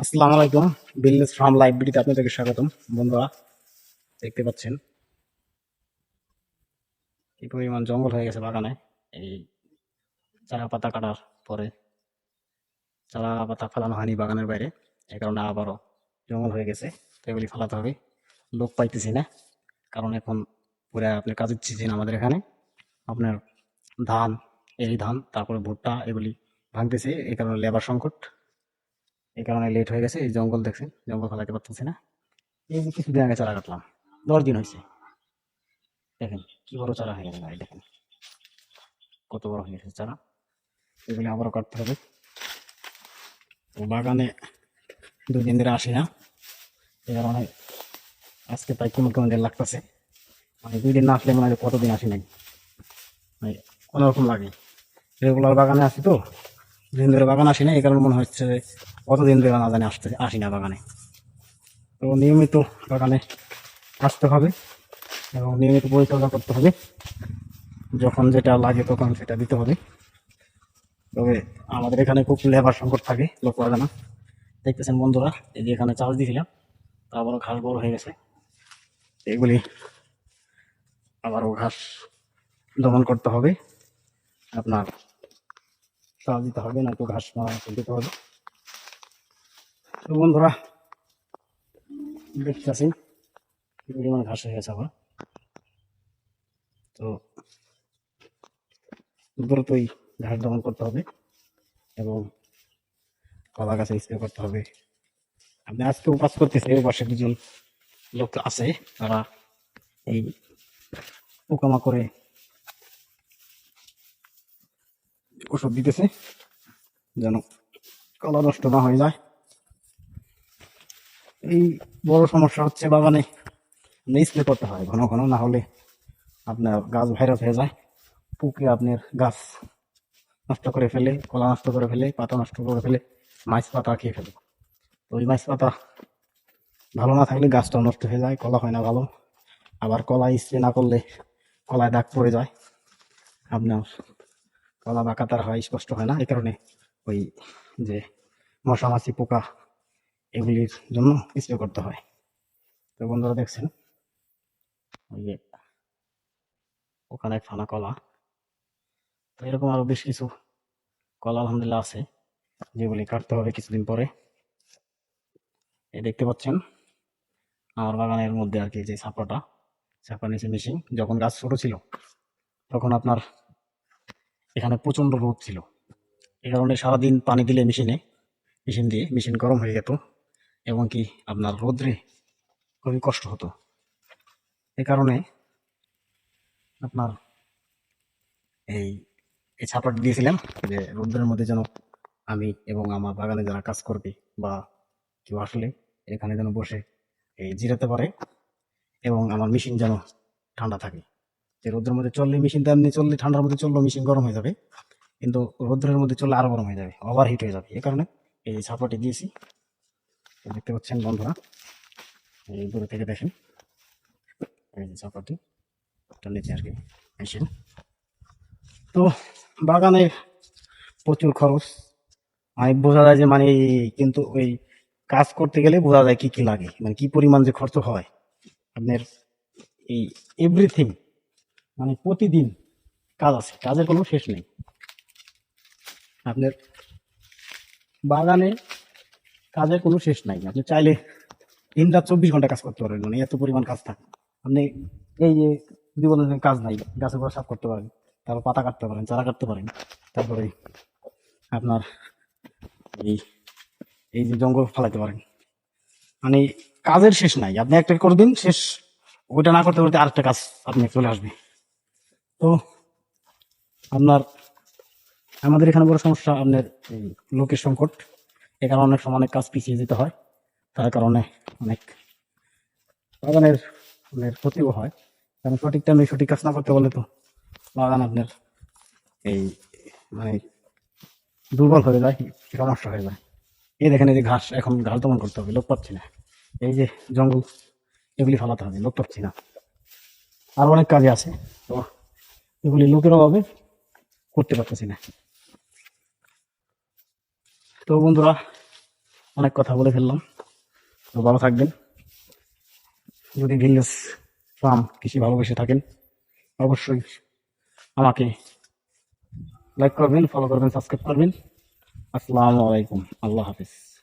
আসসালামু আলাইকুম। Business farm live ভিডিওতে আপনাদেরকে স্বাগতম। বন্ধুরা, দেখতে পাচ্ছেন কি পরিমাণ জঙ্গল হয়ে গেছে বাগানে। এই চারা পাতা কাটার পরে চারা পাতা ফেলানো হয়নি বাগানের বাইরে, এই কারণে আবারও জঙ্গল হয়ে গেছে। তো এগুলি ফেলাতে হবে। লোক পাইতেছি না, কারণ এখন পুরা আপনার কাজের সিজন আমাদের এখানে। আপনার ধান, এই ধান, তারপরে ভুট্টা এগুলি ভাঙতেছে, এই কারণে লেবার সংকট, এই কারণে লেট হয়ে গেছে। এই জঙ্গল দেখছেন, জঙ্গল ফেলাতে পারতেছি না। এই যে কিছুদিন আগে চারা কাটলাম, 10 দিন হয়েছে। দেখেন কি বড় চারা হয়ে গেছে ভাই, দেখেন কত বড় হয়ে গেছে চারা। এগুলি আবারও কাটতে হবে। তো বাগানে 2 দিন ধরে আসি না, এই কারণে আজকে তাই কোনো কোনো দিন লাগতেছে। মানে 2 দিন না আসলে মনে হয় কতদিন আসি নাই, মানে অন্যরকম লাগে। রেগুলার বাগানে আসি তো, 2 দিন ধরে বাগান আসি না, এই কারণে মনে হচ্ছে যে কতদিন ধরে না জানি আসি না বাগানে। তো নিয়মিত বাগানে আসতে হবে এবং নিয়মিত পরিচর্যা করতে হবে। যখন যেটা লাগে তখন সেটা দিতে হবে। তবে আমাদের এখানে খুব লেবার সংকট থাকে, লোক পাবে না। দেখতেছেন বন্ধুরা, এই যে এখানে চাষ দিয়েছিলাম, তা আবারও ঘাস বড় হয়ে গেছে। এগুলি আবারও ঘাস দমন করতে হবে, আপনার চাষ দিতে হবে, না তো ঘাস দিতে হবে। তো বন্ধুরা, দেখতেছেন কি পরিমাণ ঘাস হয়ে গেছে আবার। তো দ্রুতই ঘাস দমন করতে হবে এবং কলা গাছে স্প্রে করতে হবে। আপনি আজকেও কাজ করতেছে, পাশে 2জন লোক আছে, তারা এই পোকামাকড়ে ওষুধ দিতেছে যেন কলা নষ্ট না হয়ে যায়। এই বড় সমস্যা হচ্ছে বাগানে স্প্রে করতে হয় ঘন ঘন, না হলে আপনার গাছ ভাইরাস হয়ে যায়, পুকে আপনার গাছ নষ্ট করে ফেলে, কলা নষ্ট করে ফেলে, পাতা নষ্ট করে ফেলে, মাছ পাতা খেয়ে ফেলে। তো ওই মাছ পাতা ভালো না থাকলে গাছটাও নষ্ট হয়ে যায়, কলা হয় না ভালো। আবার কলা স্প্রে না করলে কলায় দাগ পড়ে যায়, আপনার কলা বা কাতার হয়, স্পষ্ট হয় না। এই কারণে ওই যে মশা মাছি পোকা এগুলির জন্য স্প্রে করতে হয়। তো বন্ধুরা দেখছেন, ওই যে ওখানে ফানা কলা। তো এরকম আরো বেশ কিছু কলা আলহামদুলিল্লাহ আছে, যেগুলি কাটতে হবে কিছুদিন পরে। এই দেখতে পাচ্ছেন আমার বাগানের মধ্যে আর কি, যে ছাপড়া নিচে মেশিন। যখন গাছ ছোট ছিল তখন আপনার এখানে প্রচন্ড রোদ ছিল, এই কারণে সারাদিন পানি দিলে মেশিন গরম হয়ে যেত এবং কি আপনার রোদ্রে খুবই কষ্ট হতো। এই কারণে আপনার এই এই ছাপড়াটা দিয়েছিলাম, যে রোদ্রের মধ্যে যেন আমি এবং আমার বাগানে যারা কাজ করবে বা কেউ আসলে এখানে যেন বসে এই জিরাতে পারে এবং আমার মেশিন যেন ঠান্ডা থাকে। যে রোদ্রের মধ্যে চললে মেশিনটা এমনি চললে, ঠান্ডার মধ্যে চললেও মেশিন গরম হয়ে যাবে, কিন্তু রোদ্রের মধ্যে চললে আরো গরম হয়ে যাবে, ওভার হিট হয়ে যাবে। এই কারণে এই ছাপড়াটি দিয়েছি। দেখতে পাচ্ছেন বন্ধুরা, এই দূরে থেকে দেখেন, এই যে ছাপড়াটি নিচে আর কি মেশিন। তো বাগানে প্রচুর খরচ, মানে বোঝা যায় যে মানে কিন্তু ওই কাজ করতে গেলে বোঝা যায় কি কি লাগে, মানে কি পরিমাণ যে খরচ হয় আপনার। এই এভরিথিং, মানে প্রতিদিন কাজ আছে, কাজের কোনো শেষ নেই আপনার বাগানে, কাজের কোনো শেষ নাই। আপনি চাইলে দিন রাত 24 ঘন্টা কাজ করতে পারবেন, মানে এত পরিমাণ কাজ থাকে। আপনি এই যে যদি বলেন যে কাজ নাই, গাছের গোড়া সাফ করতে পারেন, তারপর পাতা কাটতে পারেন, চারা কাটতে পারেন, তারপরে আপনার এই এই যে জঙ্গল ফালাইতে পারেন, মানে কাজের শেষ নাই। আপনি একটা করবেন, শেষ ওইটা না করতে করতে আরেকটা কাজ আপনি চলে আসবে। তো আপনার আমাদের এখানে বড় সমস্যা আপনার এই লোকের সংকট, এ কারণে অনেক সময় অনেক কাজ পিছিয়ে যেতে হয়, তার কারণে অনেক বাগানের আপনার ক্ষতিও হয়। কারণ সঠিক টাইমে সঠিক কাজ না করতে বলে তো বাগান আপনার এই মানে দুর্বল হয়ে যায়, সমস্যা হয়ে যায়। এই দেখেন, এই যে ঘাস, এখন ঘাস দমন করতে হবে, লোক পাচ্ছি না। এই যে জঙ্গল, এগুলি ফালাতে হবে, লোক পাচ্ছি না। আর অনেক কাজে আছে, তো এগুলি লোকের অভাবে করতে পারতেছি না। তো বন্ধুরা, অনেক কথা বলে ফেললাম। তো ভালো থাকবেন। যদি ভিলেজ ফার্ম কৃষি ভালোবেসে থাকেন অবশ্যই আমাকে লাইক করবেন, ফলো করবেন, সাবস্ক্রাইব করবেন। আসসালামু আলাইকুম, আল্লাহ হাফিজ।